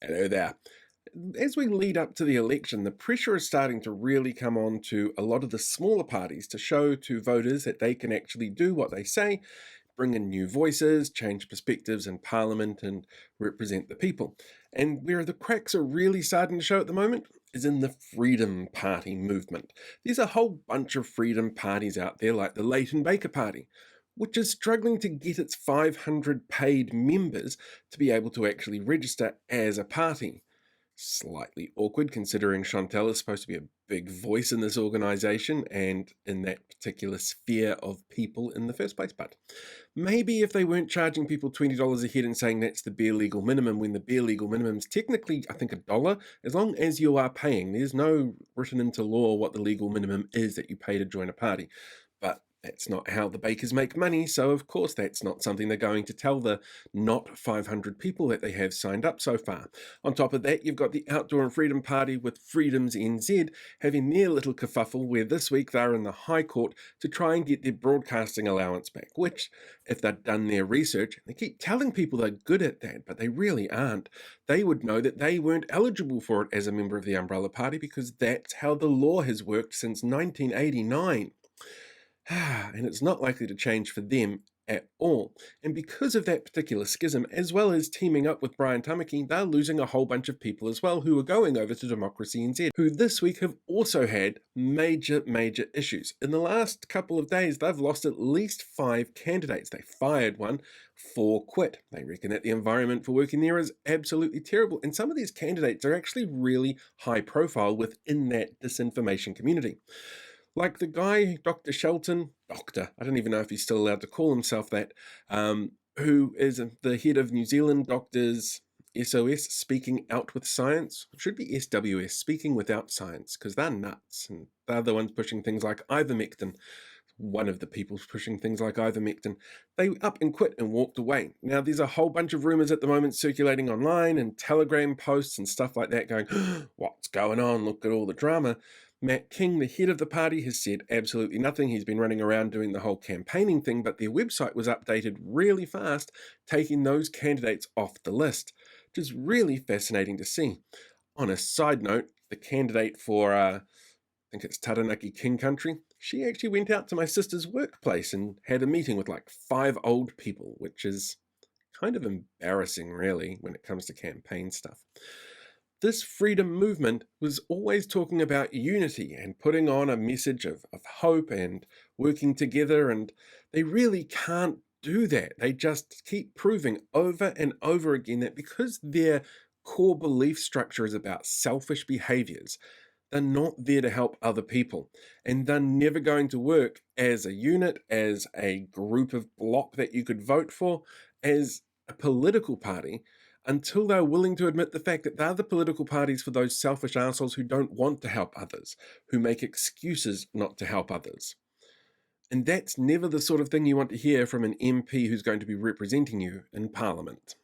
Hello there. As we lead up to the election, the pressure is starting to really come on to a lot of the smaller parties to show to voters that they can actually do what they say, bring in new voices, change perspectives in Parliament, and represent the people. And where the cracks are really starting to show at the moment is in the Freedom Party movement. There's a whole bunch of freedom parties out there, like the Leighton Baker Party, which is struggling to get its 500 paid members to be able to actually register as a party. Slightly awkward considering Chantal is supposed to be a big voice in this organisation and in that particular sphere of people in the first place. But maybe if they weren't charging people $20 a head and saying that's the bare legal minimum, when the bare legal minimum is technically, I think, $1, as long as you are paying. There's no written into law what the legal minimum is that you pay to join a party. But that's not how the bakers make money, so of course that's not something they're going to tell the not 500 people that they have signed up so far. On top of that, you've got the Outdoor and Freedom Party with Freedoms NZ having their little kerfuffle where this week they're in the High Court to try and get their broadcasting allowance back, which, if they'd done their research, they keep telling people they're good at that, but they really aren't, they would know that they weren't eligible for it as a member of the Umbrella Party because that's how the law has worked since 1989. And it's not likely to change for them at all. And because of that particular schism, as well as teaming up with Brian Tamaki, they're losing a whole bunch of people as well who are going over to Democracy NZ, who this week have also had major issues. In the last couple of days, they've lost at least 5 candidates. They fired one, 4 quit. They reckon that the environment for working there is absolutely terrible. And some of these candidates are actually really high profile within that disinformation community. Like the guy, Dr. Shelton, I don't even know if he's still allowed to call himself that, who is the head of New Zealand Doctors SOS, Speaking Out with Science. It should be SWS, Speaking Without Science, because they're nuts, and they're the ones pushing things like ivermectin. One of the people pushing things like ivermectin. They up and quit and walked away. Now, there's a whole bunch of rumours at the moment circulating online and Telegram posts and stuff like that going, what's going on? Look at all the drama. Matt King, the head of the party, has said absolutely nothing. He's been running around doing the whole campaigning thing, but their website was updated really fast, taking those candidates off the list, which is really fascinating to see. On a side note, the candidate for, I think it's Taranaki King Country, she actually went out to my sister's workplace and had a meeting with like 5 old people, which is kind of embarrassing, really, when it comes to campaign stuff. This freedom movement was always talking about unity and putting on a message of hope and working together, and they really can't do that. They just keep proving over and over again that because their core belief structure is about selfish behaviors, they're not there to help other people, and they're never going to work as a unit, as a group of bloc that you could vote for, as a political party, until they're willing to admit the fact that they're the political parties for those selfish assholes who don't want to help others, who make excuses not to help others. And that's never the sort of thing you want to hear from an MP who's going to be representing you in Parliament.